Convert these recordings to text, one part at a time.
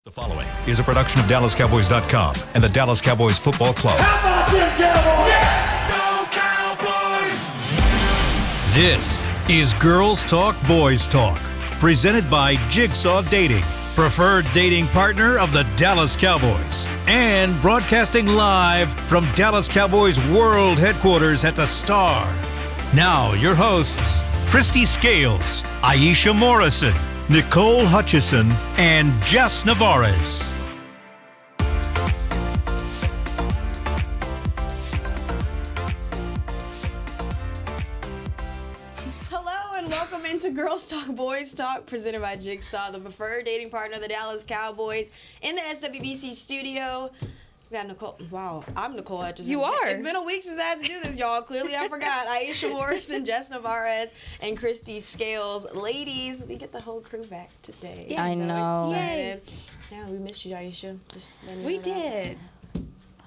The following is a production of DallasCowboys.com and the Dallas Cowboys Football Club. How about them Cowboys? Yeah! Go Cowboys! This is Girls Talk, Boys Talk, presented by Jigsaw Dating, preferred dating partner of the Dallas Cowboys, and broadcasting live from Dallas Cowboys World Headquarters at the Star. Now, your hosts, Christy Scales, Aisha Morrison, Nicole Hutchison, and Jess Navarez. Hello and welcome into Girls Talk, Boys Talk, presented by Jigsaw, the preferred dating partner of the Dallas Cowboys, in the SWBC studio. We got Nicole. Wow, I'm Nicole Hutchison. You are. It's been a week since I had to do this, y'all. Clearly, I forgot. Aisha Morrison, Jess Navarez, and Christy Scales. Ladies, we get the whole crew back today. Yes. I know. Excited. Yeah, we missed you, Aisha. Just letting you We know that. did.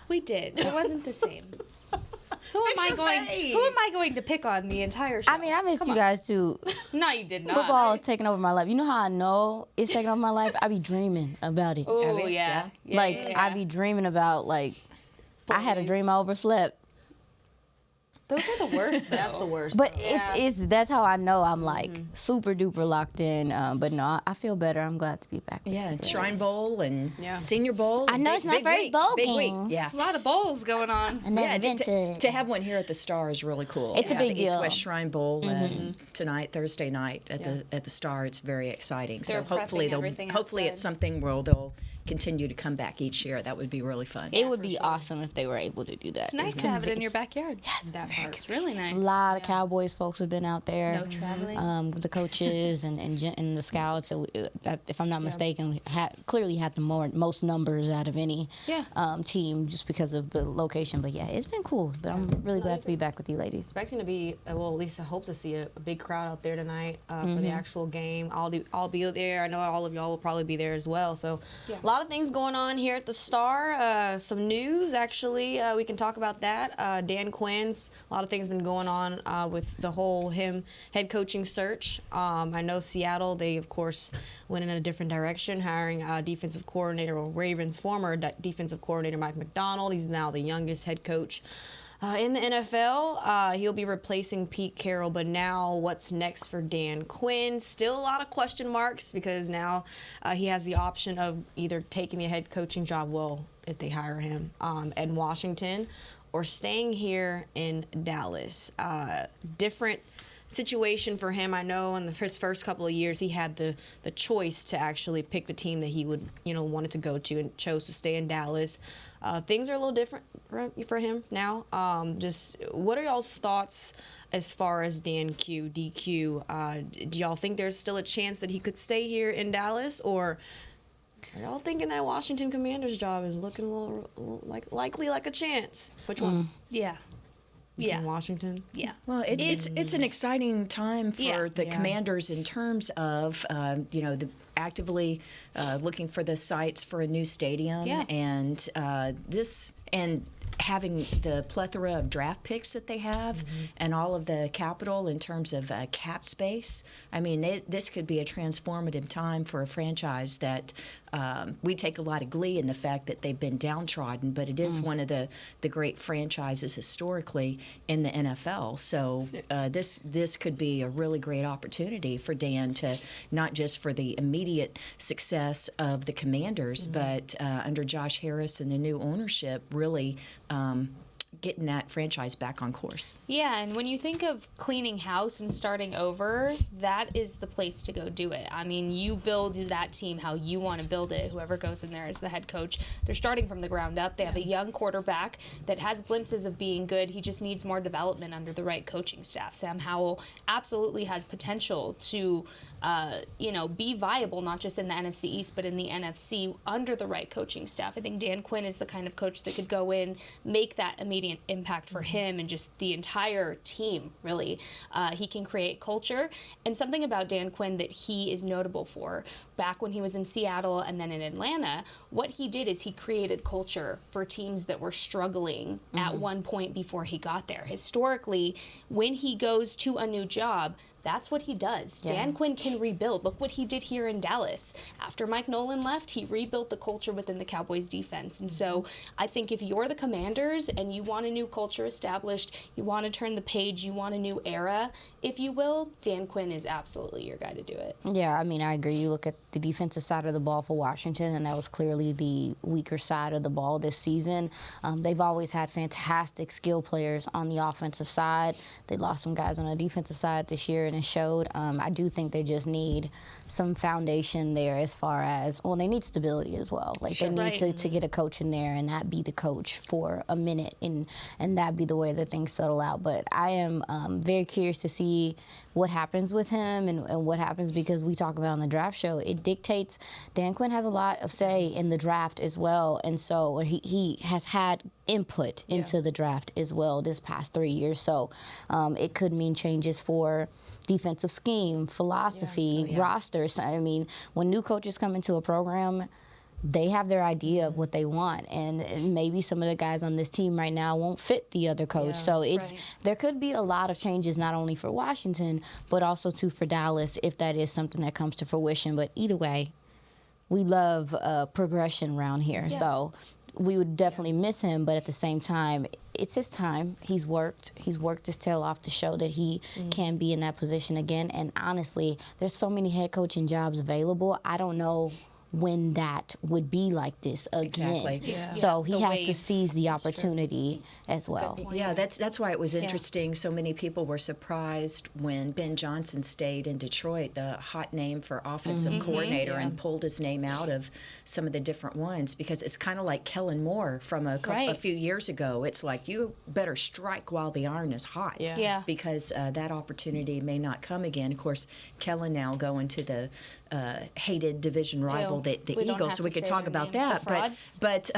We did. It wasn't the same. Who Fix am your I face. going to pick on the entire show? I mean, I missed Come you on. guys too. No, you did not. Football is taking over my life. You know how I know it's taking over my life? I be dreaming about it. Oh, yeah. I be dreaming about, I had a dream I overslept. Those are the worst, though. That's the worst. But Yeah. that's how I know I'm super duper locked in. But no, I feel better. I'm glad to be back. with Yeah, you guys. Shrine Bowl and Yeah. Senior Bowl. I know it's my first week, bowl big game. week. Yeah. A lot of bowls going on. I never Yeah, been to have one here at the Star is really cool. It's a Yeah, big the East deal. West Shrine Bowl tonight, Thursday night at the Star. It's very exciting. They're so hopefully prepping everything hopefully it's outside. something where they'll continue to come back each year. That would be really fun. It would be awesome if they were able to do that. It's nice to have it in your backyard. Yes, That part. It's really nice. a lot of Cowboys folks have been out there. No traveling. The coaches and the scouts. So if I'm not mistaken, we clearly had the most numbers out of any team just because of the location. But yeah, it's been cool. But I'm really glad to be back with you ladies. Expecting to be, well, at least I hope to see a big crowd out there tonight for the actual game. I'll be there. I know all of y'all will probably be there as well. So a lot of things going on here at the Star. Some news, actually. We can talk about that. Dan Quinn's, a lot of things been going on with the whole head coaching search. I know Seattle, they, of course, went in a different direction, hiring defensive coordinator, or Ravens' former defensive coordinator, Mike Macdonald. He's now the youngest head coach in the NFL. He'll be replacing Pete Carroll, but now what's next for Dan Quinn? Still a lot of question marks because now he has the option of either taking the head coaching job, well, if they hire him, in Washington, or staying here in Dallas. Different situation for him. I know in his first couple of years he had the choice to actually pick the team that he would wanted to go to, and chose to stay in Dallas. Things are a little different for him now. Just what are y'all's thoughts as far as Dan DQ? Do y'all think there's still a chance that he could stay here in Dallas, or are y'all thinking that Washington Commanders job is looking a little likely like a chance? Which one? Yeah. In Washington? Yeah. Well, it's an exciting time for the Yeah. Commanders in terms of the actively looking for the sites for a new stadium and having the plethora of draft picks that they have and all of the capital in terms of cap space. I mean, this could be a transformative time for a franchise that we take a lot of glee in the fact that they've been downtrodden, but it is one of the great franchises historically in the NFL. So this could be a really great opportunity for Dan to not just for the immediate success of the Commanders, but under Josh Harris and the new ownership, really getting that franchise back on course. Yeah, and when you think of cleaning house and starting over, that is the place to go do it. I mean, you build that team how you want to build it. Whoever goes in there as the head coach, they're starting from the ground up. They have a young quarterback that has glimpses of being good. He just needs more development under the right coaching staff. Sam Howell absolutely has potential to be viable, not just in the NFC East, but in the NFC under the right coaching staff. I think Dan Quinn is the kind of coach that could go in, make that immediate impact for him and just the entire team, really. He can create culture. And something about Dan Quinn that he is notable for, back when he was in Seattle and then in Atlanta, what he did is he created culture for teams that were struggling at one point before he got there. Historically, when he goes to a new job, That's what he does. Yeah. Dan Quinn can rebuild. Look what he did here in Dallas. After Mike Nolan left, he rebuilt the culture within the Cowboys defense. And so I think if you're the Commanders and you want a new culture established, you want to turn the page, you want a new era, if you will, Dan Quinn is absolutely your guy to do it. Yeah, I mean, I agree. You look at the defensive side of the ball for Washington, and that was clearly the weaker side of the ball this season. They've always had fantastic skill players on the offensive side. They lost some guys on the defensive side this year, and it showed. I do think they just need some foundation there as far as, well, they need stability as well. Like, they need to get a coach in there and that be the coach for a minute and that be the way that things settle out. But I am very curious to see what happens with him and what happens, because we talk about on the draft show, it dictates. Dan Quinn has a lot of say in the draft as well, and so he has had input into the draft as well this past 3 years. So it could mean changes for defensive scheme, philosophy, rosters. I mean, when new coaches come into a program, they have their idea of what they want, and maybe some of the guys on this team right now won't fit the other coach. So there could be a lot of changes, not only for Washington, but also too for Dallas, if that is something that comes to fruition. But either way, we love progression around here. Yeah. So we would definitely miss him, but at the same time, it's his time. He's worked his tail off to show that he can be in that position again. And honestly, there's so many head coaching jobs available. I don't know when that would be like this again. Exactly. Yeah. So he has to seize the opportunity as well. Yeah, that's why it was interesting. So many people were surprised when Ben Johnson stayed in Detroit, the hot name for offensive coordinator, and pulled his name out of some of the different ones, because it's kind of like Kellen Moore from a few years ago. It's like, you better strike while the iron is hot, because that opportunity may not come again. Of course, Kellen now going to the hated division rival, the Eagles, so we could talk about that. But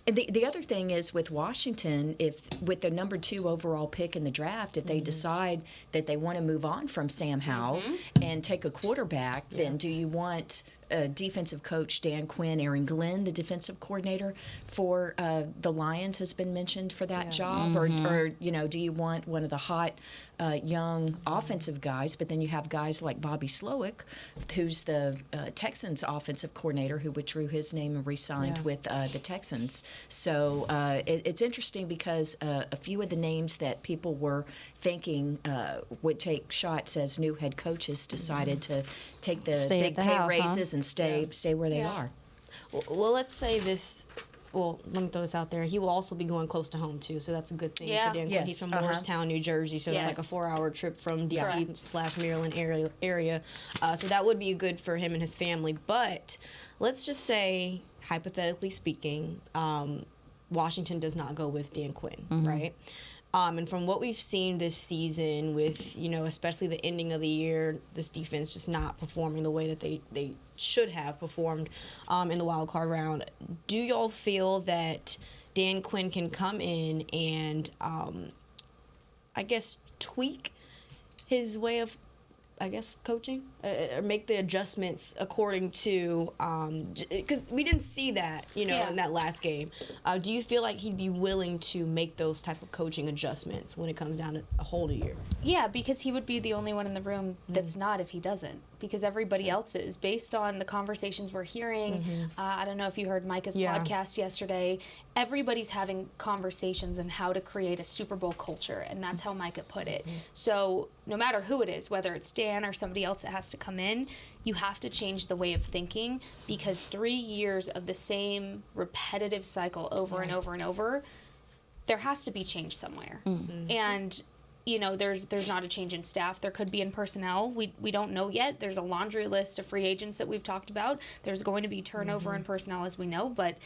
the other thing is with Washington, if with the number 2 overall pick in the draft, if they decide that they want to move on from Sam Howell and take a quarterback, then do you want defensive coach Dan Quinn, Aaron Glenn, the defensive coordinator for the Lions, has been mentioned for that job, or do you want one of the hot young offensive guys? But then you have guys like Bobby Slowick, who's the Texans offensive coordinator, who withdrew his name and re-signed with the Texans. So it's interesting, because a few of the names that people were thinking would take shots as new head coaches decided to take the big pay raises and stay where they are. Well, let's say this. Well, let me throw this out there. He will also be going close to home, too, so that's a good thing for Dan Quinn. He's from Morristown, New Jersey, so it's like a 4-hour trip from D.C./Maryland area. So that would be good for him and his family. But let's just say, hypothetically speaking, Washington does not go with Dan Quinn, right? And from what we've seen this season with, especially the ending of the year, this defense just not performing the way that they should have performed in the wild card round, do y'all feel that Dan Quinn can come in and, I guess, tweak his way of, coaching, or make the adjustments according to, because we didn't see that, in that last game. Do you feel like he'd be willing to make those type of coaching adjustments when it comes down to a whole year? Yeah, because he would be the only one in the room that's not if he doesn't, because everybody else is. Based on the conversations we're hearing, I don't know if you heard Micah's podcast yesterday, everybody's having conversations on how to create a Super Bowl culture, and that's how Micah put it. So no matter who it is, whether it's Dan or somebody else that has to come in, you have to change the way of thinking, because 3 years of the same repetitive cycle over and over and over, there has to be change somewhere. And there's not a change in staff. There could be in personnel. We don't know yet. There's a laundry list of free agents that we've talked about. There's going to be turnover in personnel, as we know, but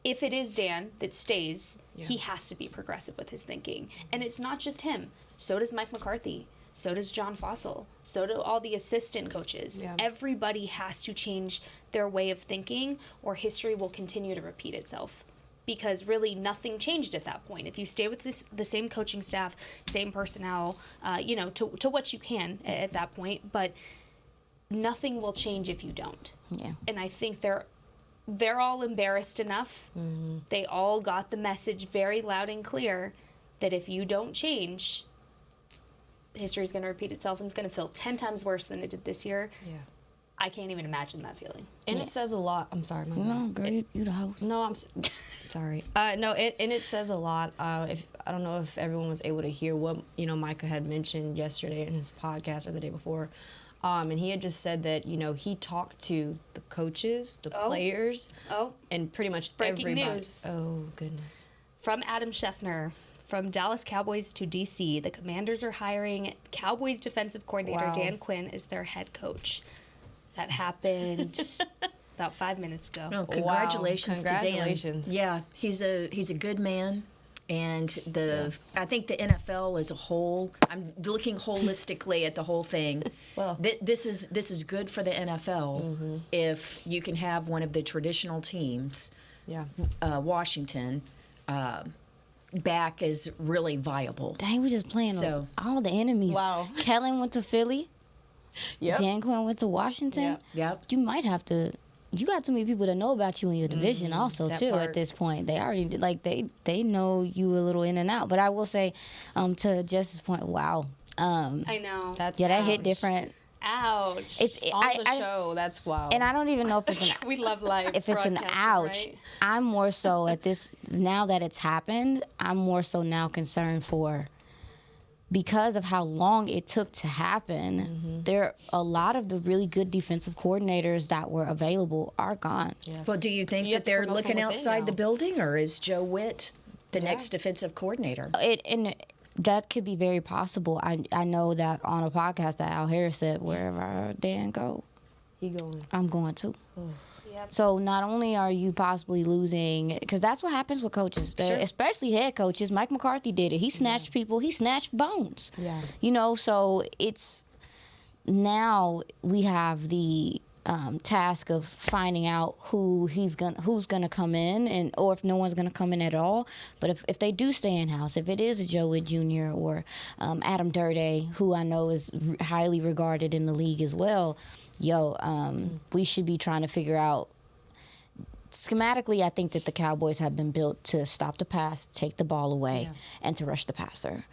if it is Dan that stays, he has to be progressive with his thinking. And it's not just him. So does Mike McCarthy. So does John Fossil. So do all the assistant coaches. Everybody has to change their way of thinking, or history will continue to repeat itself. Because really nothing changed at that point. If you stay with the same coaching staff, same personnel, to what you can at that point, but nothing will change if you don't. And I think they're all embarrassed enough. They all got the message very loud and clear that if you don't change, history is going to repeat itself and it's going to feel 10 times worse than it did this year. Yeah. I can't even imagine that feeling. And it says a lot. I'm sorry, my bad. No, girl, you the host. No, sorry. No, it says a lot. If I don't know if everyone was able to hear what Micah had mentioned yesterday in his podcast or the day before, and he had just said that he talked to the coaches, the players, and pretty much breaking everybody. News. Oh goodness. From Adam Schefter. From Dallas Cowboys to D.C., the Commanders are hiring Cowboys Defensive Coordinator Dan Quinn as their head coach. That happened about 5 minutes ago. No, congratulations to Dan. Congratulations. Yeah, he's a good man, and I think the NFL as a whole. I'm looking holistically at the whole thing. Well, this is good for the NFL if you can have one of the traditional teams, Washington, back is really viable. Dang, we just playing all the enemies. Wow. Kellen went to Philly. Yep. Dan Quinn went to Washington. Yep. You might have to. You got too many people that know about you in your division, also that too. part. At this point, they already they know you a little in and out. But I will say, to Jess's point, wow. I know. That's That hit different. Ouch. It's on the show. That's wild. and I don't even know if it's an we love live if it's an broadcasting, ouch. right? I'm more so at this now that it's happened. I'm more so now concerned for. Because of how long it took to happen, there a lot of the really good defensive coordinators that were available are gone. Yeah. Well, do you think that they're looking outside the building, or is Joe Witt the next defensive coordinator? That could be very possible. I know that on a podcast that Al Harris said, wherever Dan go, He going. I'm going too. Oh. Yep. So not only are you possibly losing, because that's what happens with coaches, especially head coaches. Mike McCarthy did it. He snatched people. He snatched bones. Yeah. So it's now we have the task of finding out who's gonna come in, or if no one's gonna come in at all. But if they do stay in house, if it is a Joe Witt Jr. or Adam Durday, who I know is highly regarded in the league as well. We should be trying to figure out schematically. I think that the Cowboys have been built to stop the pass, take the ball away, and to rush the passer.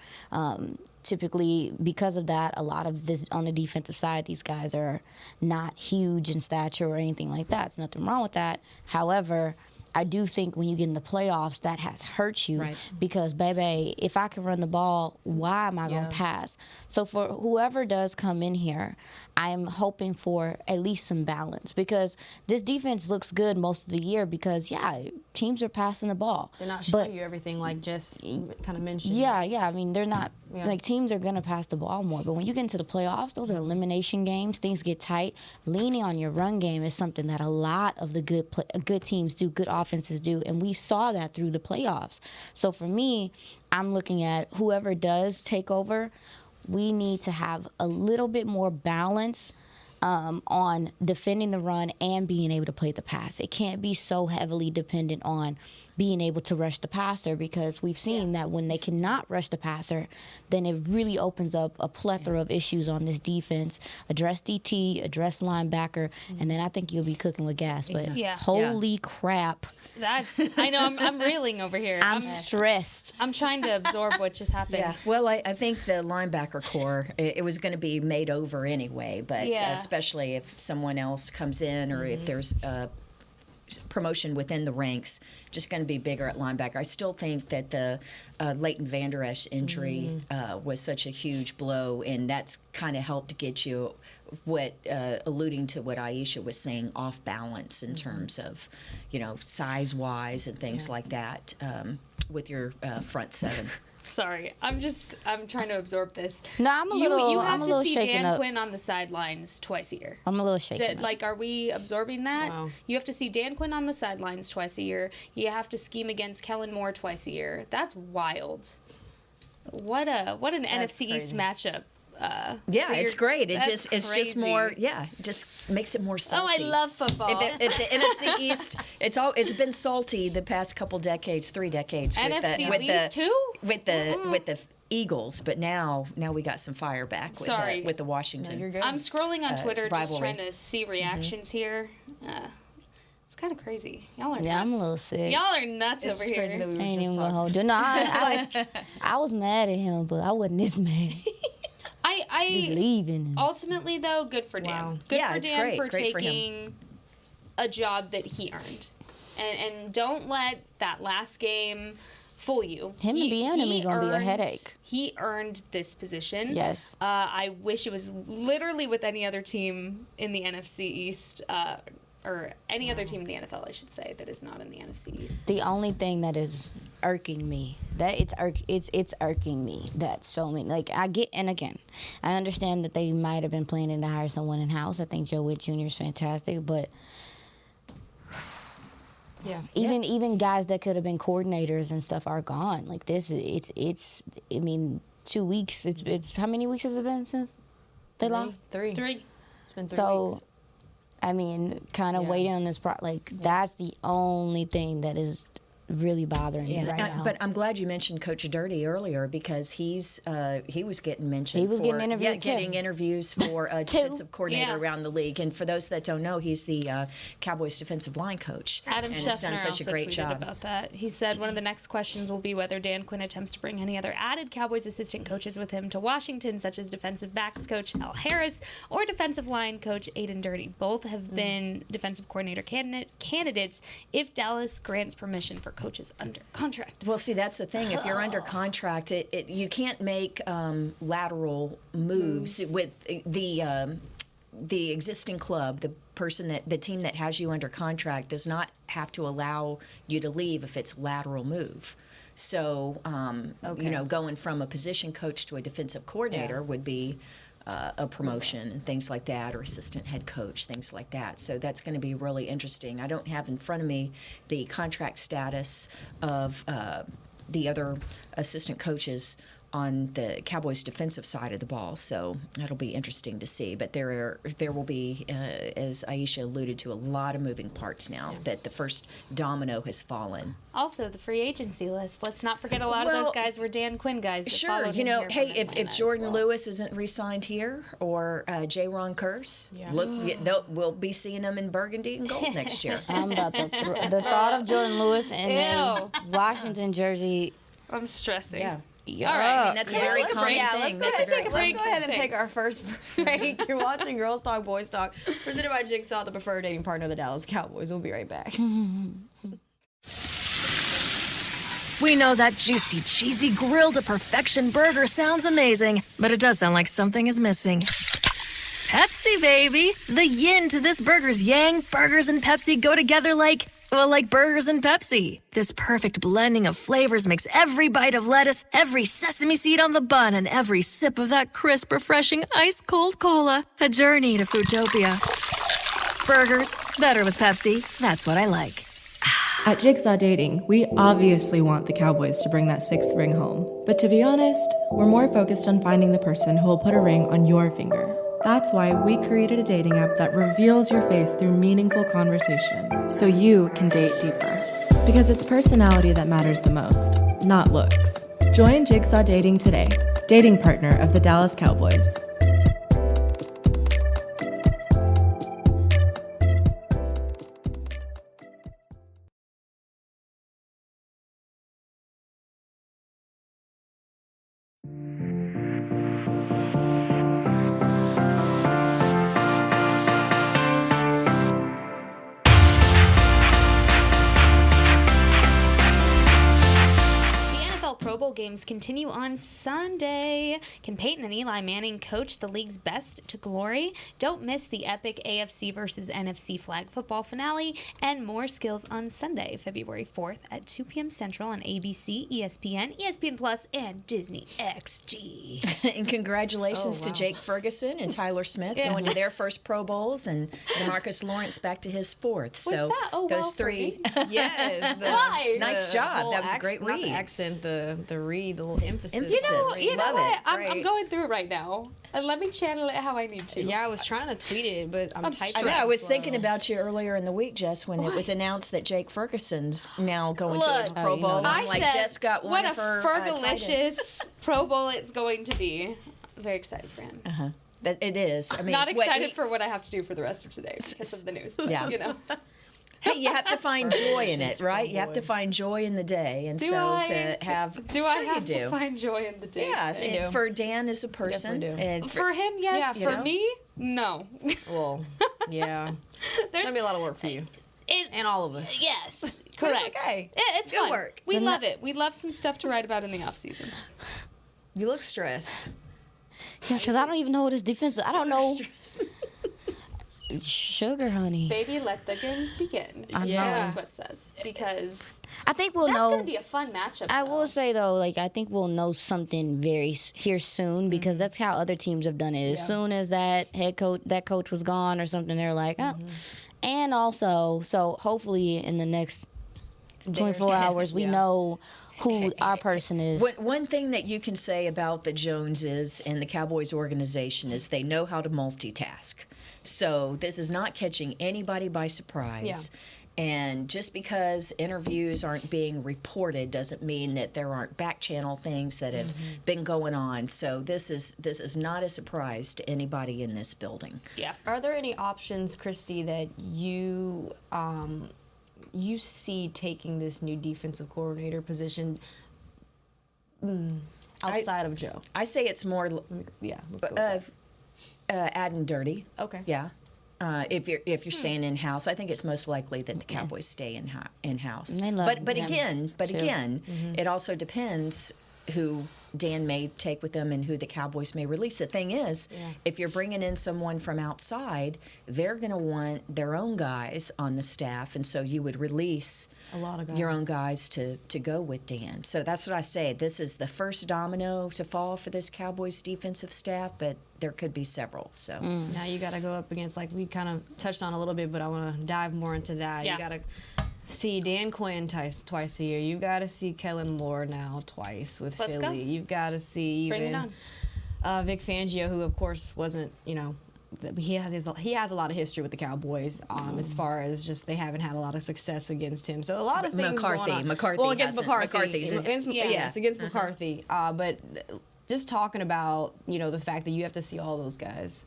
Typically, because of that, a lot of this on the defensive side, these guys are not huge in stature or anything like that. There's nothing wrong with that. However, I do think when you get in the playoffs, that has hurt you because, baby, if I can run the ball, why am I going to pass? So for whoever does come in here, I am hoping for at least some balance because this defense looks good most of the year because, teams are passing the ball. They're not showing you everything like Jess kind of mentioned. Yeah. I mean, they're not like teams are going to pass the ball more. But when you get into the playoffs, those are elimination games. Things get tight. Leaning on your run game is something that a lot of the good teams do, good offenses do. And we saw that through the playoffs. So for me, I'm looking at whoever does take over, we need to have a little bit more balance on defending the run and being able to play the pass. It can't be so heavily dependent on being able to rush the passer because we've seen that when they cannot rush the passer, then it really opens up a plethora of issues on this defense. Address DT, address linebacker, and then I think you'll be cooking with gas. But holy crap. I know, I'm reeling over here. I'm stressed. I'm trying to absorb what just happened. Yeah, well, I think the linebacker core, it was going to be made over anyway, but especially if someone else comes in or if there's a promotion within the ranks, just going to be bigger at linebacker. I still think that the Leighton Vander Esch injury was such a huge blow, and that's kind of helped get you alluding to what Aisha was saying, off balance in terms of, size-wise and things like that with your front seven. Sorry, I'm trying to absorb this. No, I'm a little. You have I'm a to little see shaken Dan up. Quinn on the sidelines twice a year. I'm a little shaken up. Like, are we absorbing that? Wow. You have to see Dan Quinn on the sidelines twice a year. You have to scheme against Kellen Moore twice a year. That's wild. What an NFC East matchup. It's great. It's crazy. just more. Yeah, it just makes it more salty. Oh, I love football. If the NFC East, it's been salty the past couple decades, 3 decades. NFC with East too? With the Eagles, but now we got some fire back with the Washington. No, you're good. I'm scrolling on Twitter just rivalry. trying to see reactions here. It's kind of crazy. Y'all are nuts. I'm a little sick. Y'all are nuts It's over crazy here. that we were I ain't just even gonna talking. hold you. No, I was mad at him, but I wasn't this mad. I believe in him. Ultimately, though, good for Dan. Wow. Good Yeah, for it's Dan great. for Great for him. taking a job that he earned. And don't let that last game fool you. Him and Bieniemy gonna be a headache. He earned this position. Yes. I wish it was literally with any other team in the NFC East, or any other team in the NFL, I should say, that is not in the NFC East. The only thing that is irking me, that it's irking me that so many, like, I understand that they might have been planning to hire someone in house. I think Joe Witt Jr. is fantastic, but Yeah. even guys that could have been coordinators and stuff are gone. Like this, it's. I mean, 2 weeks. It's how many weeks has it been since they lost? Three. Three. It's been 3 So, weeks. I mean, kind of waiting on this. That's the only thing that is really bothering me right now. But I'm glad you mentioned Coach Dirty earlier because he was getting mentioned. He was for, getting interviewed, getting too. interviews for a defensive coordinator Yeah. around the league. And for those that don't know, he's the Cowboys defensive line coach. Adam and has Schefter done such also a great tweeted job. about that. He said one of the next questions will be whether Dan Quinn attempts to bring any other added Cowboys assistant coaches with him to Washington, such as defensive backs coach Al Harris or defensive line coach Aiden Dirty. Both have been defensive coordinator candidates if Dallas grants permission for coaches under contract. Well, see, that's the thing. If you're under contract, you can't make lateral moves with the existing club. The team that has you under contract does not have to allow you to leave if it's lateral move. So, going from a position coach to a defensive coordinator would be a promotion and things like that, or assistant head coach, things like that. So that's going to be really interesting. I don't have in front of me the contract status of the other assistant coaches on the Cowboys' defensive side of the ball, so that'll be interesting to see. But there will be, as Aisha alluded to, a lot of moving parts now that the first domino has fallen. Also, the free agency list. Let's not forget a lot of those guys were Dan Quinn guys. That Sure, followed him here hey, from if Atlanta as Jordan well. Lewis isn't re-signed here, or J-Ron Curse, we'll be seeing them in burgundy and gold next year. I'm about to the thought of Jordan Lewis in a Ew. Washington jersey. I'm stressing. Yeah. Yeah. All right. I mean, that's a very common Let's thing. go That's ahead, a very let's break. go ahead and take Thanks. our first break. You're watching Girls Talk, Boys Talk, presented by Jigsaw, the preferred dating partner of the Dallas Cowboys. We'll be right back. We know that juicy, cheesy, grilled to perfection burger sounds amazing, but it does sound like something is missing. Pepsi, baby! The yin to this burger's yang. Burgers and Pepsi go together like burgers and Pepsi. This perfect blending of flavors makes every bite of lettuce, every sesame seed on the bun, and every sip of that crisp, refreshing, ice-cold cola a journey to Foodtopia. Burgers, better with Pepsi. That's what I like. At Jigsaw Dating, we obviously want the Cowboys to bring that 6th ring home. But to be honest, we're more focused on finding the person who will put a ring on your finger. That's why we created a dating app that reveals your face through meaningful conversation, so you can date deeper. Because it's personality that matters the most, not looks. Join Jigsaw Dating today, dating partner of the Dallas Cowboys. Pro Bowl games continue on Sunday. Can Peyton and Eli Manning coach the league's best to glory? Don't miss the epic AFC versus NFC flag football finale and more skills on Sunday, February 4th at 2 p.m. Central on ABC, ESPN, ESPN Plus, and Disney XD. And congratulations to Jake Ferguson and Tyler Smith going to their first Pro Bowls, and DeMarcus Lawrence back to his 4th. So those three. Yes. Why? Nice job. whole That was a great not read. the accent, the read, the little emphasis. You know Love what? it. I'm going through it right now. And let me channel it how I need to. Yeah, I was trying to tweet it, but I'm typing. I know. I was thinking about you earlier in the week, Jess, when it was announced that Jake Ferguson's now going to his Pro Bowl. I like, said, Jess got one what of her a Fergalicious Pro Bowl it's going to be. I'm very excited for him. It is. I mean, Not excited for what I have to do for the rest of today because of the news. But, Yeah. you know. Hey, you have to find joy in it, She's right? fun You have to boy. find joy in the day, and Do so I? to have Do sure I you have do. to find joy in the day? Yeah, today? and for Dan as a person, do. and For him, yes. Yeah, For you know. me, no. Well, yeah. There's It's gonna be a lot of work for you and all of us. yes, But correct. it's okay. It's Good fun. work. We love it. We love some stuff to write about in the off season. You look stressed. Because I don't even know what is defensive. I don't know. Sugar honey. Baby, let the games begin. I as know. Taylor Swift says, because I think we'll that's know. gonna be a fun matchup. I though. will say though, like I think we'll know something here soon because that's how other teams have done it. As soon as that coach was gone or something, they're like, oh. And also, so hopefully in the next 24 hours, we know who our person is. One thing that you can say about the Joneses and the Cowboys organization is they know how to multitask. So this is not catching anybody by surprise. And just because interviews aren't being reported doesn't mean that there aren't back channel things that have been going on. So this is not a surprise to anybody in this building. Yeah. Are there any options, Christy, that you see taking this new defensive coordinator position outside of Joe? I say it's more Yeah, let's go with adding dirty. Okay. Yeah. If you're staying in house, I think it's most likely that the Cowboys stay in house. And they love But them, again, too. it also depends who Dan may take with them and who the Cowboys may release. The thing is, if you're bringing in someone from outside, they're going to want their own guys on the staff, and so you would release A lot of your guys. own guys to go with Dan. So that's what I say. This is the first domino to fall for this Cowboys defensive staff, but there could be several. So. Now you got to go up against, like we kind of touched on a little bit, but I want to dive more into that. Yeah. You got to see Dan Quinn twice a year. You got to see Kellen Moore now twice with Let's Philly. go. You've got to see Bring it even on. Vic Fangio, who of course wasn't, he has a lot of history with the Cowboys as far as just they haven't had a lot of success against him. So a lot of things McCarthy. going on. McCarthy Well, against hasn't. McCarthy. McCarthy's in it. Yes, against McCarthy. But just talking about, the fact that you have to see all those guys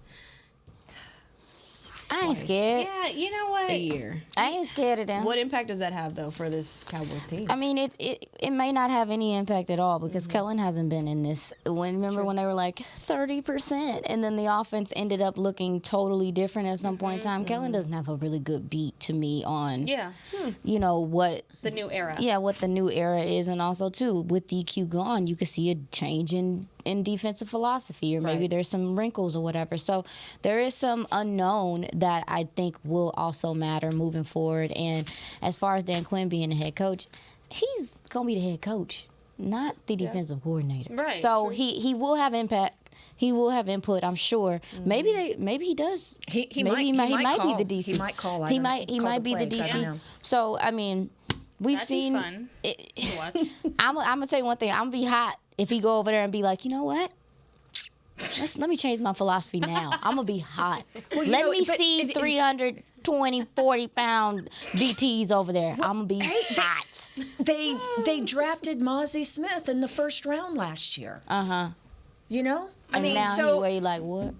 I ain't scared. Yeah, you know what? a year. I ain't scared of them. What impact does that have, though, for this Cowboys team? I mean, it may not have any impact at all because Kellen hasn't been in this. Remember when they were like 30%, and then the offense ended up looking totally different at some point in time. Kellen doesn't have a really good beat to me on, Yeah. what The new era. what the new era is, and also too with DQ gone, you could see a change in defensive philosophy, or maybe there's some wrinkles or whatever. So there is some unknown that I think will also matter moving forward. And as far as Dan Quinn being the head coach, he's gonna be the head coach, not the defensive coordinator. Right, So true. he will have impact. He will have input, I'm sure. Maybe he does. He maybe might be call. the DC. He might call. I He don't know. might Call might be the plays. I don't DC. know. So I mean, we've That'd seen. be fun to watch. I'm gonna tell you one thing. I'm gonna be hot if he go over there and be like, you know what? Let me change my philosophy now. I'm gonna be hot. Let me see 320, 40-pound DTs over there. I'm gonna be hot. They drafted Mozzie Smith in the first round last year. I And mean, now so he weigh like what?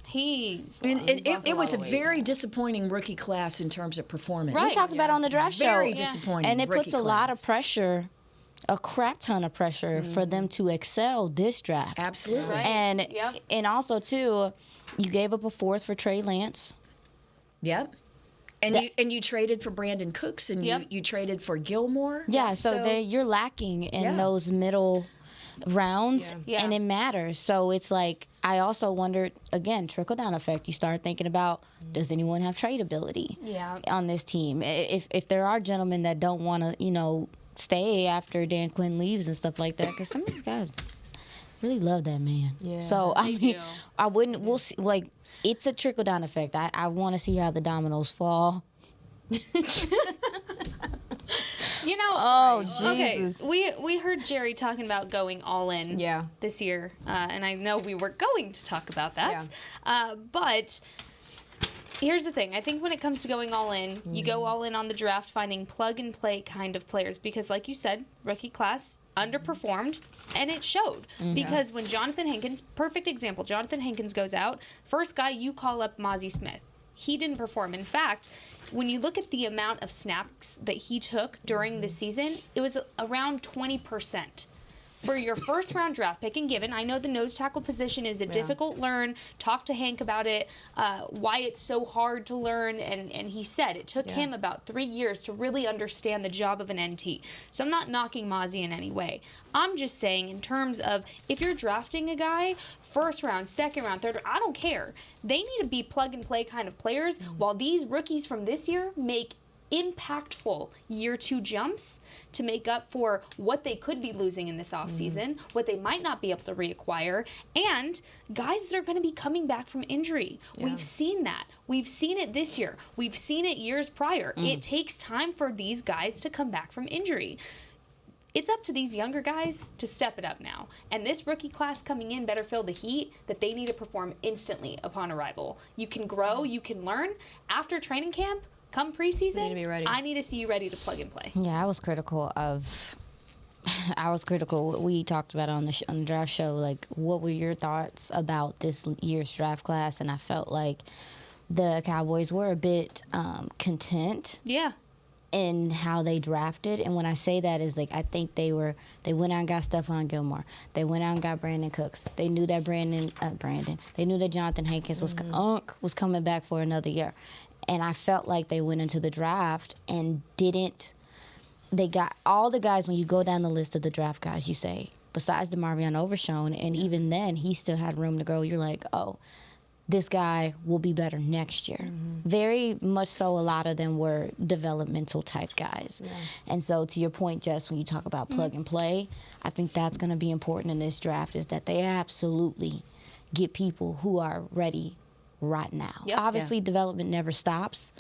He's it was a very disappointing rookie class in terms of performance. We Right. talked about it on the draft show. Very disappointing. And it puts rookie a lot of class. pressure, a crap ton of pressure for them to excel this draft. Absolutely. Right. And Yep. and also too, you gave up a fourth for Trey Lance. Yep. And you traded for Brandon Cooks, and Yep. you traded for Gilmore. Yeah, so you're lacking in Yeah. those middle rounds, Yeah. and it matters. So it's like, I also wondered, again, trickle-down effect. You start thinking about, does anyone have tradability Yeah. on this team? If there are gentlemen that don't want to, stay after Dan Quinn leaves and stuff like that, because some of these guys really love that man. Yeah, So, I they mean, do. I wouldn't, we'll see, like, it's a trickle-down effect. I want to see how the dominoes fall. Oh, Jesus. Okay, we heard Jerry talking about going all in this year, and I know we were going to talk about that. But here's the thing. I think when it comes to going all in, you go all in on the draft, finding plug-and-play kind of players, because like you said, rookie class underperformed, and it showed. Because when Jonathan Hankins, perfect example, Jonathan Hankins goes out, first guy you call up Mozzie Smith. he didn't perform. In fact, when you look at the amount of snaps that he took during the season, it was around 20%. For your first round draft pick, and given, I know the nose tackle position is a difficult learn. Talk to Hank about it, why it's so hard to learn, and he said it took him about 3 years to really understand the job of an NT. So I'm not knocking Mozzie in any way. I'm just saying in terms of if you're drafting a guy, first round, second round, third round, I don't care. They need to be plug and play kind of players, while these rookies from this year make impactful year 2 jumps to make up for what they could be losing in this offseason, what they might not be able to reacquire, and guys that are going to be coming back from injury. We've seen that. We've seen it this year. We've seen it years prior. It takes time for these guys to come back from injury. It's up to these younger guys to step it up now. And this rookie class coming in better fill the heat that they need to perform instantly upon arrival. You can grow, you can learn. After training camp, come preseason, need to be ready. I need to see you ready to plug and play. Yeah, I was critical. We talked about it on the draft show. Like, what were your thoughts about this year's draft class? And I felt like the Cowboys were a bit content. Yeah. In how they drafted. And when I say that is like, I think they went out and got Stephon Gilmore. They went out and got Brandon Cooks. They knew that they knew that Jonathan Hankins was coming back for another year. And I felt like they went into the draft and they got all the guys. When you go down the list of the draft guys, you say, besides the Marvion Overshown, and even then he still had room to grow, you're like, oh, this guy will be better next year. Very much so, a lot of them were developmental type guys. And so to your point, Jess, when you talk about plug and play, I think that's going to be important in this draft, is that they absolutely get people who are ready right now. Obviously, development never stops,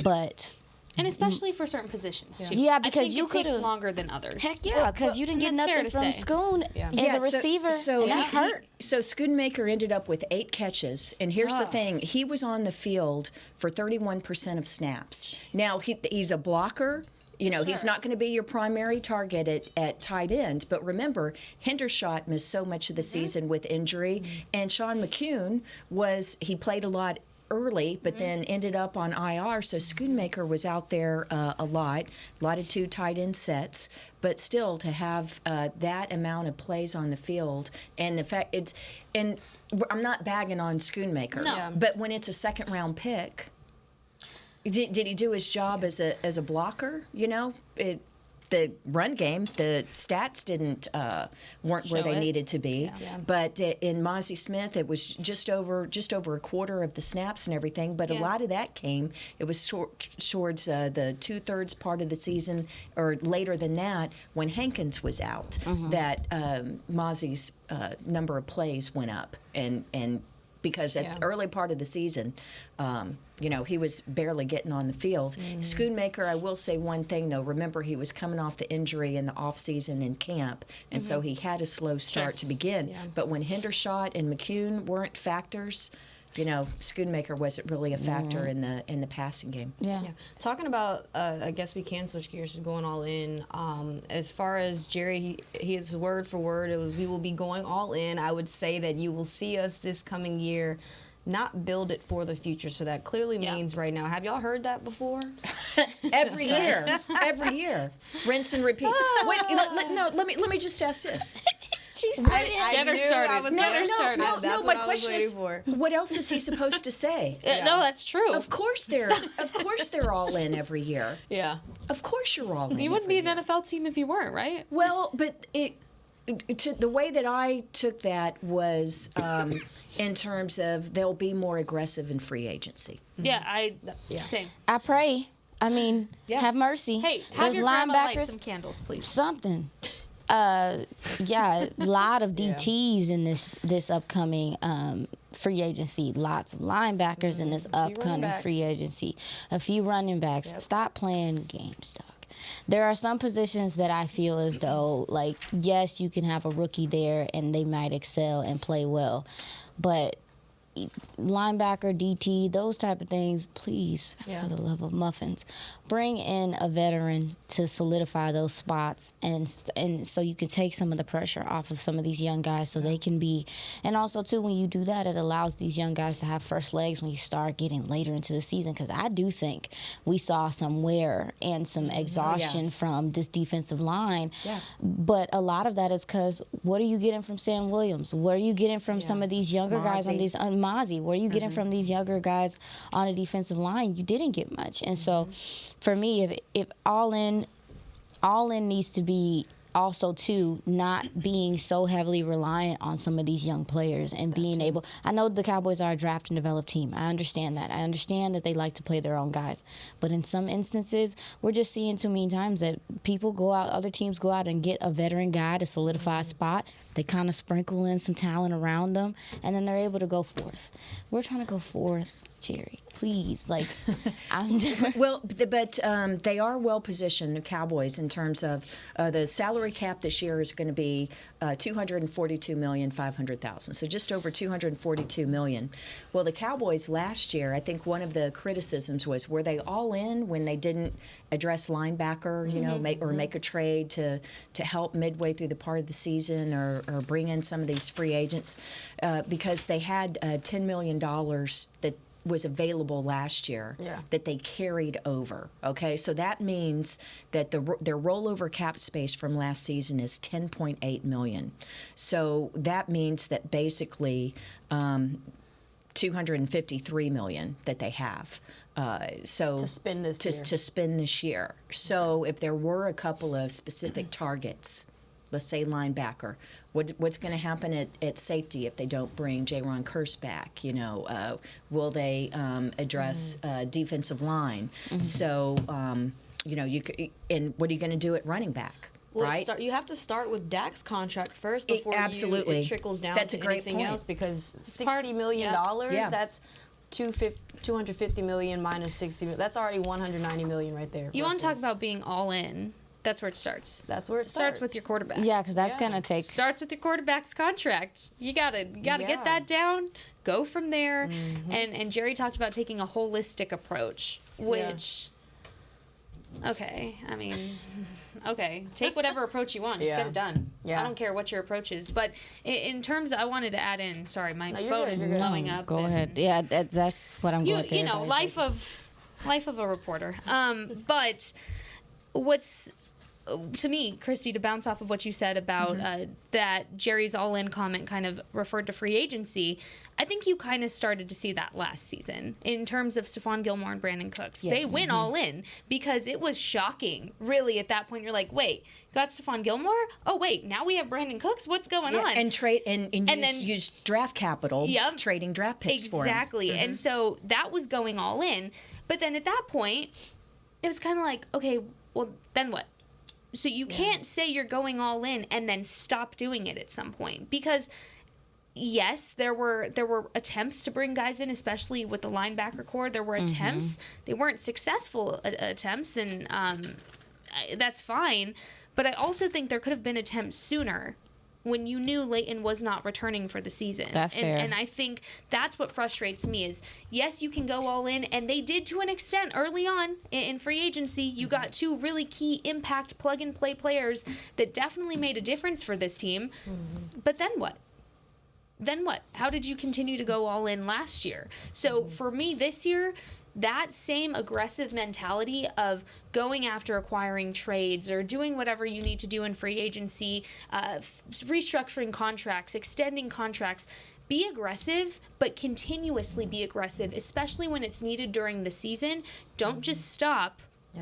but... And especially for certain positions, too. Yeah, because I think you it takes could've- longer than others. Heck yeah, because you didn't get that's fair nothing to from say. Schoon as a receiver, and he hurt. So Schoonmaker ended up with 8 catches, and here's the thing: he was on the field for 31% of snaps. Now he's a blocker. You know, he's not going to be your primary target at tight end. But remember, Hendershot missed so much of the season with injury, and Sean McCune he played a lot early, but then ended up on IR. So Schoonmaker was out there a lot of 2 tight end sets, but still to have that amount of plays on the field, and the fact and I'm not bagging on Schoonmaker, but when it's a second round pick, did he do his job as a blocker? You know, the run game, the stats weren't where they needed to be. But in Mozzie Smith, it was just over a quarter of the snaps and everything. But a lot of that came. It was towards the 2/3 part of the season, or later than that, when Hankins was out, that Mozzie's number of plays went up, and because at the early part of the season, he was barely getting on the field. Schoonmaker, I will say one thing, though. Remember, he was coming off the injury in the offseason in camp, and so he had a slow start to begin. But when Hendershot and McCune weren't factors, Schoonmaker wasn't really a factor in the passing game. Talking about, I guess we can switch gears to going all in. As far as Jerry, his word for word, it was, we will be going all in. I would say that you will see us this coming year not build it for the future. So that clearly means right now. Have y'all heard that before? Every year, rinse and repeat. Wait, let me just ask this. Get her started. No, my question is, what else is he supposed to say? No, that's true. Of course they're all in every year. Yeah. Of course you're all in. You wouldn't be an NFL team if you weren't, right? Well, but the way that I took that was in terms of they'll be more aggressive in free agency. Same. I pray. I mean, have mercy. Hey, have There's your grandma light linebackers, some candles, please. something. A lot of DTs in this upcoming free agency. Lots of linebackers in this upcoming free agency. A few running backs. Stop playing games, dog. There are some positions that I feel as though, like, yes, you can have a rookie there and they might excel and play well, but linebacker, DT, those type of things, please, for the love of muffins, bring in a veteran to solidify those spots, and so you can take some of the pressure off of some of these young guys, so they can be. And also too, when you do that, it allows these young guys to have first legs when you start getting later into the season. Because I do think we saw some wear and some exhaustion from this defensive line. Yeah. But a lot of that is because what are you getting from Sam Williams? What are you getting from some of these younger guys on these Mozzie? What are you getting from these younger guys on a defensive line? You didn't get much. And so, for me, if all in needs to be also too not being so heavily reliant on some of these young players and being able. I know the Cowboys are a draft and develop team. I understand that. I understand that they like to play their own guys. But in some instances, we're just seeing too many times that people go out, other teams go out and get a veteran guy to solidify a spot. They kind of sprinkle in some talent around them, and then they're able to go fourth. We're trying to go fourth, Jerry. Please, like, I'm just but they are well positioned, the Cowboys, in terms of the salary cap this year is going to be $242,500,000, so just over $242 million. Well, the Cowboys last year, I think one of the criticisms was, were they all in when they didn't address linebacker, make a trade to help midway through the part of the season, or bring in some of these free agents, because they had $10 million that was available last year that they carried over. Okay, so that means that their rollover cap space from last season is $10.8 million. So that means that basically $253 million that they have. So to spend this year. To spend this year. So if there were a couple of specific targets, let's say linebacker, what's going to happen at safety if they don't bring Jaron Kearse back? Will they address defensive line? So you could, and what are you going to do at running back? Well, right? You have to start with Dak's contract first before it trickles down That's to a great anything point. else, because $60 million, that's $250 million minus $60 million. That's already $190 million right there. You want to talk about being all in? That's where it starts. That's where it starts. Starts with your quarterback. Yeah, because that's gonna take. Starts with your quarterback's contract. You gotta get that down. Go from there. And Jerry talked about taking a holistic approach, which. Okay, I mean, take whatever approach you want. Just get it done. Yeah. I don't care what your approach is. But in terms of, I wanted to add in, sorry, my phone is blowing up. Go ahead. Yeah, that's what I'm going through. Life of a reporter. But what's, to me, Christy, to bounce off of what you said about that Jerry's all-in comment kind of referred to free agency, I think you kind of started to see that last season in terms of Stephon Gilmore and Brandon Cooks. Yes. They went all in because it was shocking. Really, at that point, you're like, wait, you got Stephon Gilmore? Oh, wait, now we have Brandon Cooks? What's going on? And trade and use draft capital, trading draft picks for him. Exactly. And so that was going all in. But then at that point, it was kind of like, okay, well, then what? So you can't say you're going all in and then stop doing it at some point, because yes, there were attempts to bring guys in, especially with the linebacker core. There were attempts. They weren't successful attempts, and that's fine. But I also think there could have been attempts sooner when you knew Leighton was not returning for the season. That's fair. And I think that's what frustrates me is, yes, you can go all in, and they did to an extent early on in free agency. You got two really key impact plug-and-play players that definitely made a difference for this team. But then what? How did you continue to go all in last year? So for me this year, that same aggressive mentality of going after acquiring trades or doing whatever you need to do in free agency, restructuring contracts, extending contracts, be aggressive, but continuously be aggressive, especially when it's needed during the season. Don't just stop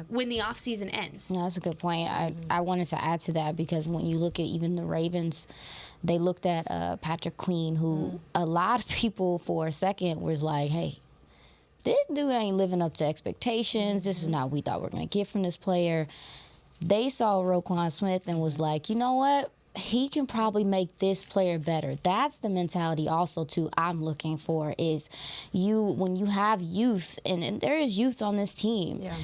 when the offseason ends. No, that's a good point. I wanted to add to that, because when you look at even the Ravens, they looked at Patrick Quinn, who a lot of people for a second was like, hey, this dude ain't living up to expectations. This is not what we thought we were going to get from this player. They saw Roquan Smith and was like, you know what? he can probably make this player better. That's the mentality also too I'm looking for is when you have youth and there is youth on this team. Yeah.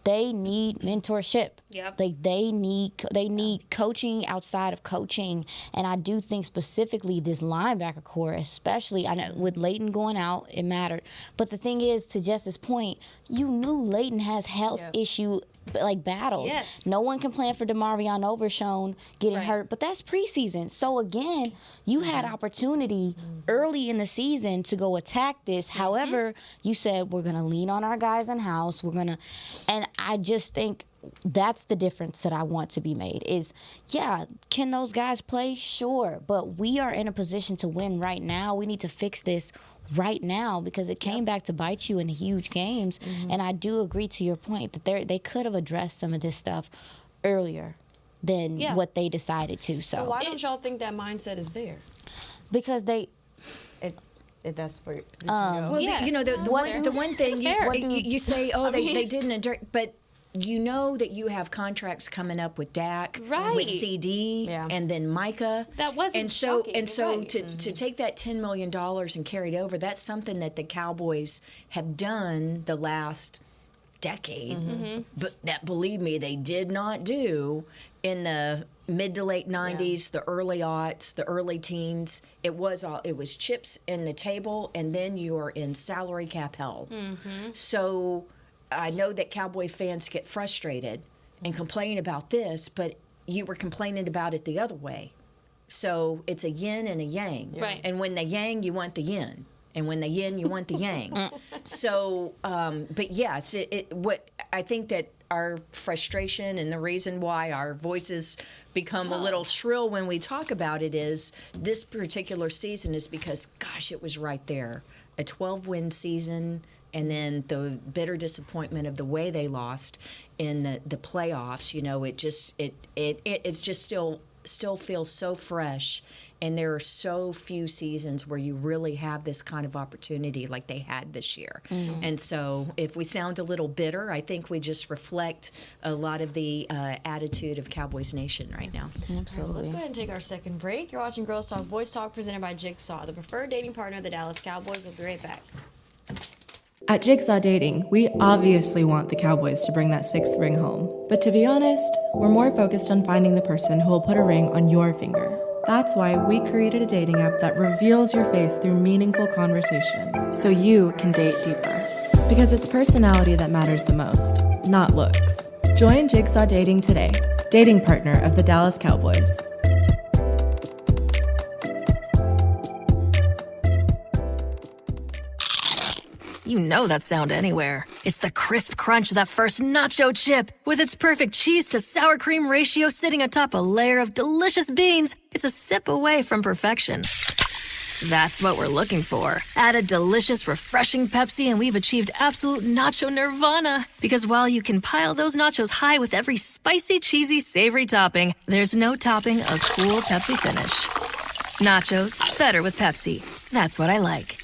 They need mentorship. Yep. Like they need coaching outside of coaching, and I do think specifically this linebacker core, especially I know with Leighton going out, it mattered. But the thing is, to Jess's point, you knew Leighton has health issue like battles. Yes. No one can plan for DeMarvion Overshown getting hurt, but that's preseason. So again, you had opportunity early in the season to go attack this. However, you said we're gonna lean on our guys in house. And I just think that's the difference that I want to be made is, can those guys play? Sure, but we are in a position to win right now. We need to fix this right now because it came back to bite you in huge games. And I do agree to your point that they could have addressed some of this stuff earlier than what they decided to. So why don't y'all think that mindset is there? Because If that's for you. Well, the one thing you say, they didn't address, but you know that you have contracts coming up with Dak, with CD, and then Micah. That wasn't shocking. And so right. to take that $10 million and carry it over, that's something that the Cowboys have done the last decade. But that, believe me, they did not do in the mid to late 90s, the early aughts, the early teens. It was chips in the table, and then you're in salary cap hell. So I know that Cowboy fans get frustrated and complain about this, but you were complaining about it the other way. So it's a yin and a yang. Right. And when the yang, you want the yin. And when the yin, you want the yang. So, but yeah, what I think that our frustration and the reason why our voices become a little shrill when we talk about it is this particular season is because, gosh, it was right there. A 12-win season, and then the bitter disappointment of the way they lost in the playoffs. You know, it's just still feels so fresh, and there are so few seasons where you really have this kind of opportunity like they had this year. And so if we sound a little bitter, I think we just reflect a lot of the attitude of Cowboys Nation right now. Absolutely. Let's go ahead and take our second break. You're watching Girls Talk Boys Talk, presented by Jigsaw, the preferred dating partner of the Dallas Cowboys. We'll be right back. At Jigsaw Dating, we obviously want the Cowboys to bring that sixth ring home. But to be honest, we're more focused on finding the person who will put a ring on your finger. That's why we created a dating app that reveals your face through meaningful conversation, so you can date deeper. Because it's personality that matters the most, not looks. Join Jigsaw Dating today, dating partner of the Dallas Cowboys. You know that sound anywhere. It's the crisp crunch of that first nacho chip. With its perfect cheese to sour cream ratio sitting atop a layer of delicious beans, it's a sip away from perfection. That's what we're looking for. Add a delicious, refreshing Pepsi and we've achieved absolute nacho nirvana. Because while you can pile those nachos high with every spicy, cheesy, savory topping, there's no topping a cool Pepsi finish. Nachos, better with Pepsi. That's what I like.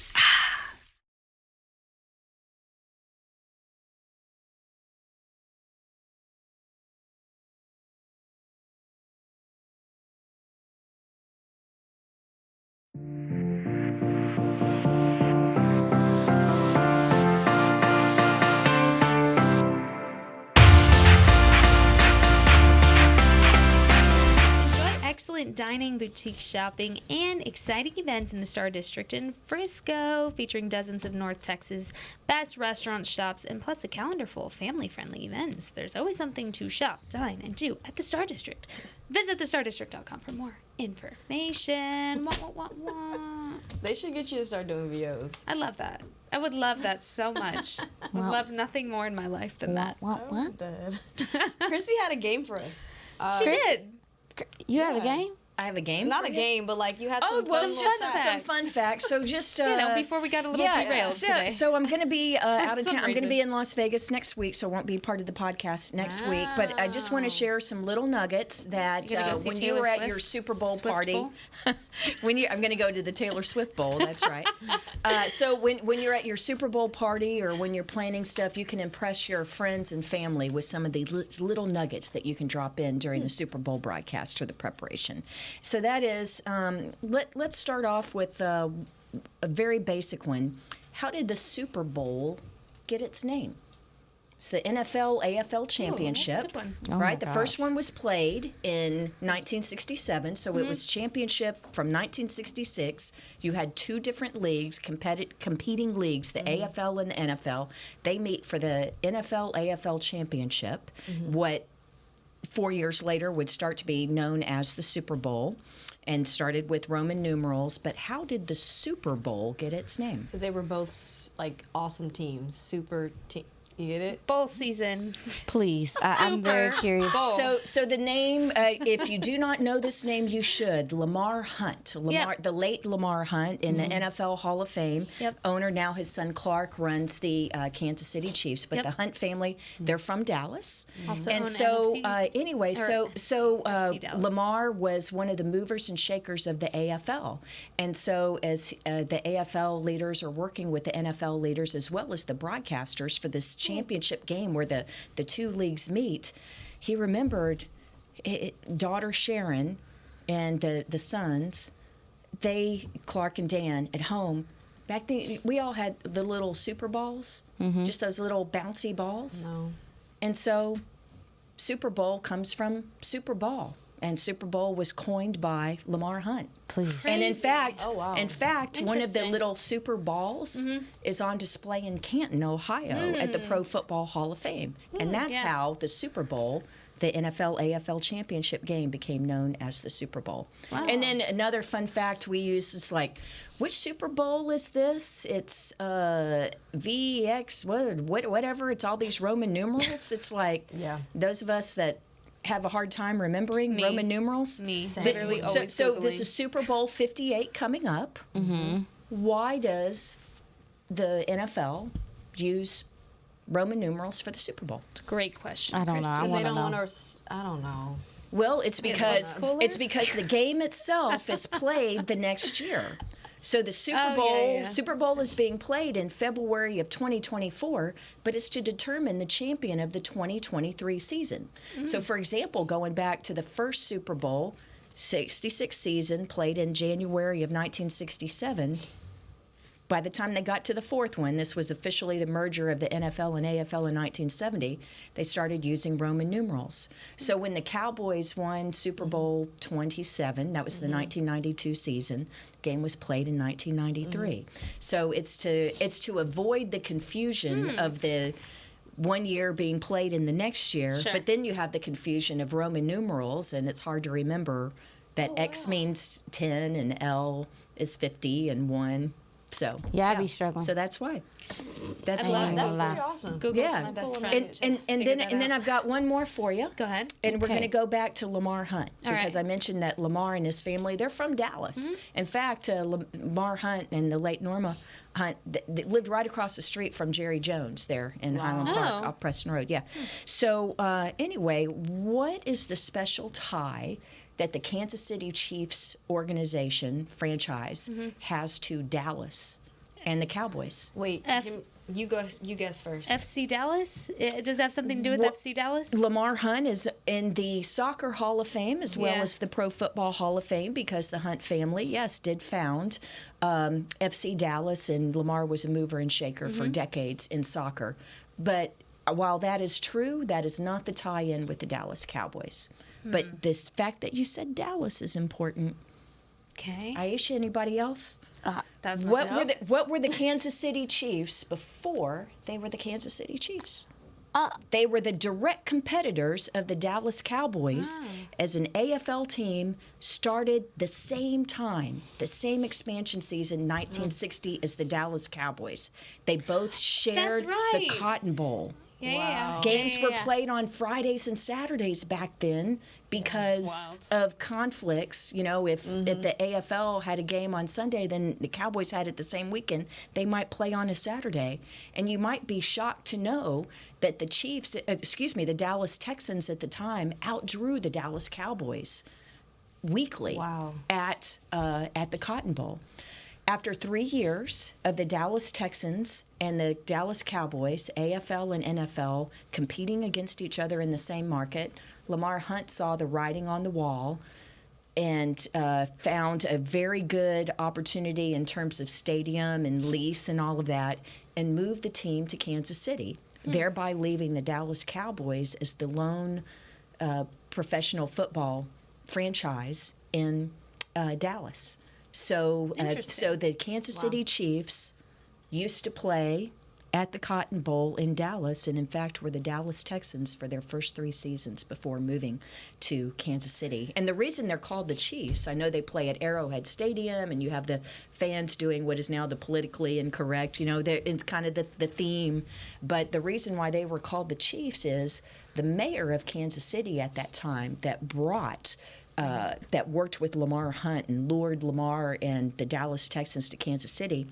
Excellent dining, boutique shopping, and exciting events in the Star District in Frisco, featuring dozens of North Texas' best restaurants, shops, and plus a calendar full of family-friendly events. There's always something to shop, dine, and do at the Star District. Visit thestardistrict.com for more information. Wah, wah, wah, wah. They should get you to start doing VOs. I love that. I would love that so much. I would love nothing more in my life than that. What? Christy had a game for us. She did. You had a game? I have a game. Not for a you? game, but like you had Oh, some well, fun some fun facts. So just before we got a little derailed today. So I'm going to be out of some town. I'm going to reason. be in Las Vegas next week, so I won't be part of the podcast next week. But I just want to share some little nuggets that You gonna go see when you Taylor were at Swift? your Super Bowl Swift party. Bowl? I'm going to go to the Taylor Swift Bowl. That's right. So when you're at your Super Bowl party or when you're planning stuff, you can impress your friends and family with some of the little nuggets that you can drop in during the Super Bowl broadcast or the preparation. So that is, let's start off with a very basic one. How did the Super Bowl get its name? It's the NFL AFL Championship, that's a good one. Oh my right? The gosh. first one was played in 1967, so it was championship from 1966. You had two different leagues, competing leagues, the AFL and the NFL. They meet for the NFL AFL Championship, what 4 years later would start to be known as the Super Bowl, and started with Roman numerals. But how did the Super Bowl get its name? Because they were both like awesome teams, super team. You get it? Bowl season. Please, I'm very Super curious. Bowl. So the name, if you do not know this name, you should. Lamar Hunt. Yep. The late Lamar Hunt in the NFL Hall of Fame. Yep. Owner, now his son Clark runs the Kansas City Chiefs. But Yep. the Hunt family, they're from Dallas. Also And own so NFC, anyway, or FC Dallas. Lamar was one of the movers and shakers of the AFL. And so as the AFL leaders are working with the NFL leaders as well as the broadcasters for this championship game where the two leagues meet, he remembered daughter Sharon and the sons, Clark and Dan at home. Back then, we all had the little Super Balls, just those little bouncy balls. No. And so Super Bowl comes from Super Bowl, and Super Bowl was coined by Lamar Hunt. Please. And in fact, Oh, wow. one of the Interesting. little Super Balls is on display in Canton, Ohio, at the Pro Football Hall of Fame. And that's yeah. how the Super Bowl, the NFL AFL championship game, became known as the Super Bowl. Wow. And then another fun fact we use is like, which Super Bowl is this? It's VX, whatever. It's all these Roman numerals. It's like Yeah. those of us that have a hard time remembering Me. Roman numerals. Me. Same. Literally So, always so this Googling. is Super Bowl 58 coming up. Why does the NFL use Roman numerals for the Super Bowl? Great question. I don't know. I Because they want to don't know. want to. I don't know. Well, it's It because looks cooler? the game itself is played the next year. So the Super Bowl Super Bowl is being played in February of 2024, but it's to determine the champion of the 2023 season. So for example, going back to the first Super Bowl, 66 season played in January of 1967, by the time they got to the fourth one, this was officially the merger of the NFL and AFL in 1970, they started using Roman numerals. So when the Cowboys won Super Bowl 27, that was the 1992 season, the game was played in 1993. So it's to avoid the confusion of the one year being played in the next year, Sure. but then you have the confusion of Roman numerals, and it's hard to remember that X means 10 and L is 50 and 1. So Yeah, I'd be struggling. So that's why. That's I love why. That's lie. pretty awesome. Google's Yeah. my best Cool. friend. And then I've got one more for you. Go ahead. And we're Okay. going to go back to Lamar Hunt All because right. I mentioned that Lamar and his family, they're from Dallas. In fact, Lamar Hunt and the late Norma Hunt they lived right across the street from Jerry Jones there in Highland Park Oh. off Preston Road. Yeah. So anyway, what is the special tie that the Kansas City Chiefs organization franchise has to Dallas and the Cowboys? Wait, F- Jim, you guess first. FC Dallas? Does it have something to do with Well, FC Dallas? Lamar Hunt is in the Soccer Hall of Fame as well Yeah. as the Pro Football Hall of Fame because the Hunt family, yes, did found FC Dallas, and Lamar was a mover and shaker for decades in soccer. But while that is true, that is not the tie-in with the Dallas Cowboys. But this fact that you said Dallas is important. Okay. Aisha, anybody else? That was my What were the Kansas City Chiefs before they were the Kansas City Chiefs? They were the direct competitors of the Dallas Cowboys as an AFL team started the same time, the same expansion season, 1960, as the Dallas Cowboys. They both shared right. the Cotton Bowl. Yeah. Games Yeah, were yeah. played on Fridays and Saturdays back then because wild. of conflicts. You know, if the AFL had a game on Sunday, then the Cowboys had it the same weekend. They might play on a Saturday. And you might be shocked to know that the Dallas Texans at the time outdrew the Dallas Cowboys weekly Wow. at the Cotton Bowl. After 3 years of the Dallas Texans and the Dallas Cowboys, AFL and NFL, competing against each other in the same market, Lamar Hunt saw the writing on the wall found a very good opportunity in terms of stadium and lease and all of that, and moved the team to Kansas City, thereby leaving the Dallas Cowboys as the lone professional football franchise in Dallas. So the Kansas City Chiefs used to play at the Cotton Bowl in Dallas, and in fact were the Dallas Texans for their first 3 seasons before moving to Kansas City. And the reason they're called the Chiefs, I know they play at Arrowhead Stadium, and you have the fans doing what is now the politically incorrect, it's kind of the theme. But the reason why they were called the Chiefs is the mayor of Kansas City at that time that worked with Lamar Hunt and lured Lamar and the Dallas Texans to Kansas City.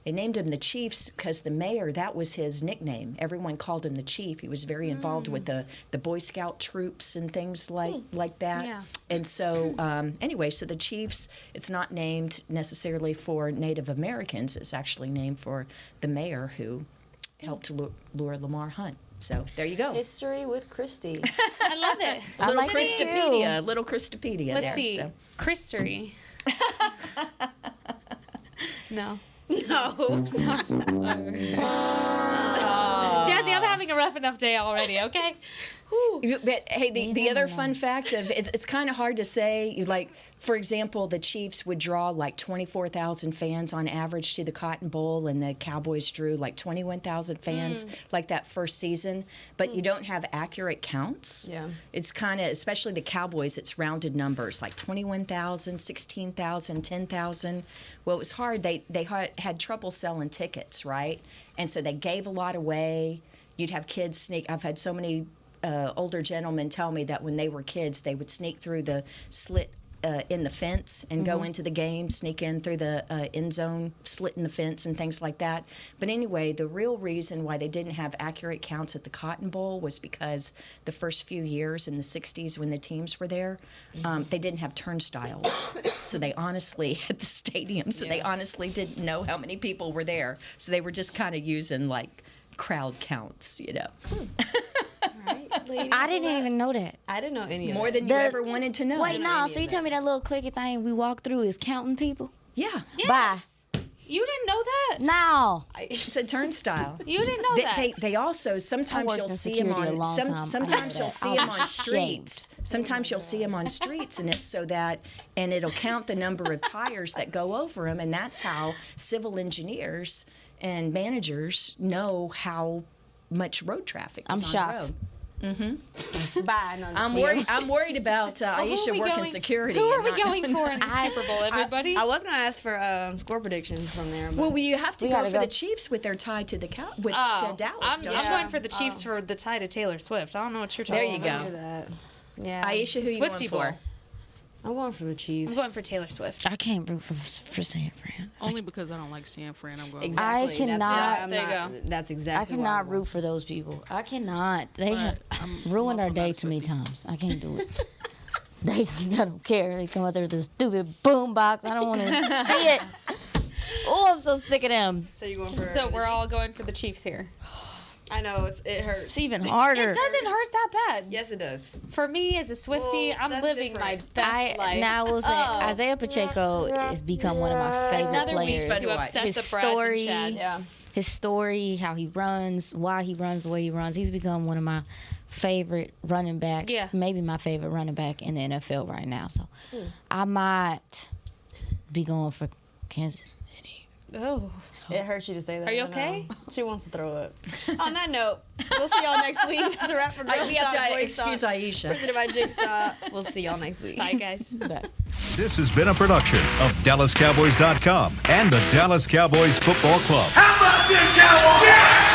They named him the Chiefs because the mayor, that was his nickname. Everyone called him the Chief. He was very involved with the Boy Scout troops and things like that. Yeah. And so, anyway, so the Chiefs, it's not named necessarily for Native Americans. It's actually named for the mayor who helped lure Lamar Hunt. So there you go. History with Christy. I love it. A little like it Christopedia, little Christopedia Let's there. see. So. Christory. No. No. Jazzy, I'm having a rough enough day already, okay? But hey, the other fun fact of it's kind of hard to say. Like, for example, the Chiefs would draw like 24,000 fans on average to the Cotton Bowl, and the Cowboys drew like 21,000 fans like that first season. But you don't have accurate counts. Yeah. It's kind of, especially the Cowboys, it's rounded numbers like 21,000, 16,000, 10,000. Well, it was hard. They had trouble selling tickets, right? And so they gave a lot away. You'd have kids sneak. I've had so many older gentlemen tell me that when they were kids, they would sneak through the slit in the fence and go into the game, sneak in through the end zone slit in the fence and things like that. But anyway, the real reason why they didn't have accurate counts at the Cotton Bowl was because the first few years in the 60s when the teams were there, they didn't have turnstiles. So they honestly, at the stadium, they honestly didn't know how many people were there. So they were just kind of using like crowd counts, I didn't even know that. I didn't know any of More that. than you ever wanted to know. Wait, no. So you tell me that little clicky thing we walk through is counting people? Yeah. Yes. Bye. You didn't know that? No. It's a turnstile. You didn't know that? They also sometimes worked you'll in see them security a on long time. sometimes I you'll know see that. them I on was streets. Sometimes you'll see them on streets, and it's so that and it'll count the number of tires that go over them, and that's how civil engineers and managers know how much road traffic is I'm on shocked. the road. Bye. No, I'm worried about Aisha working security. Who are and we not- going for in the Super Bowl, everybody? I was gonna ask for score predictions from there. But Well, you have to We go gotta for go. the Chiefs with their tie to the to Dallas. I'm don't you? going for the Chiefs for the tie to Taylor Swift. I don't know what you're There talking you about. go. that. Yeah. Aisha, who you going Swiftie for? boy. I'm going for the Chiefs. I'm going for Taylor Swift. I can't root for San Fran. Only because I don't like San Fran. I'm going. Exactly. I cannot- That's why I'm There you not. go. That's I exactly. why cannot I'm root for those people. I cannot. They have I'm ruined our also day not a too many Swiftie. times. I can't do it. I don't care. They come out there with this stupid boom box. I don't want to see it. Oh, I'm so sick of them. So you going for? So the we're all Chiefs? going for the Chiefs here. I know it hurts. It's even harder. It doesn't hurt that bad. Yes, it does. For me, as a Swiftie, Well, I'm that's living my different. best life. Now I will say Oh. Isaiah Pacheco has become one of my favorite Another players. week to upset His the Brads story, and Chads. Yeah. his story, how he runs, why he runs the way he runs. He's become one of my favorite running backs. Yeah. Maybe my favorite running back in the NFL right now. So I might be going for Kansas City. Oh. It hurts you to say that. Are you I know. okay? She wants to throw up. On that note, we'll see y'all next week. That's a wrap for Girls We have Talk, to Boys excuse Talk. Aisha. Presented by Jigsaw. We'll see y'all next week. Bye, guys. This has been a production of DallasCowboys.com and the Dallas Cowboys Football Club. How about this, Cowboys? Yeah!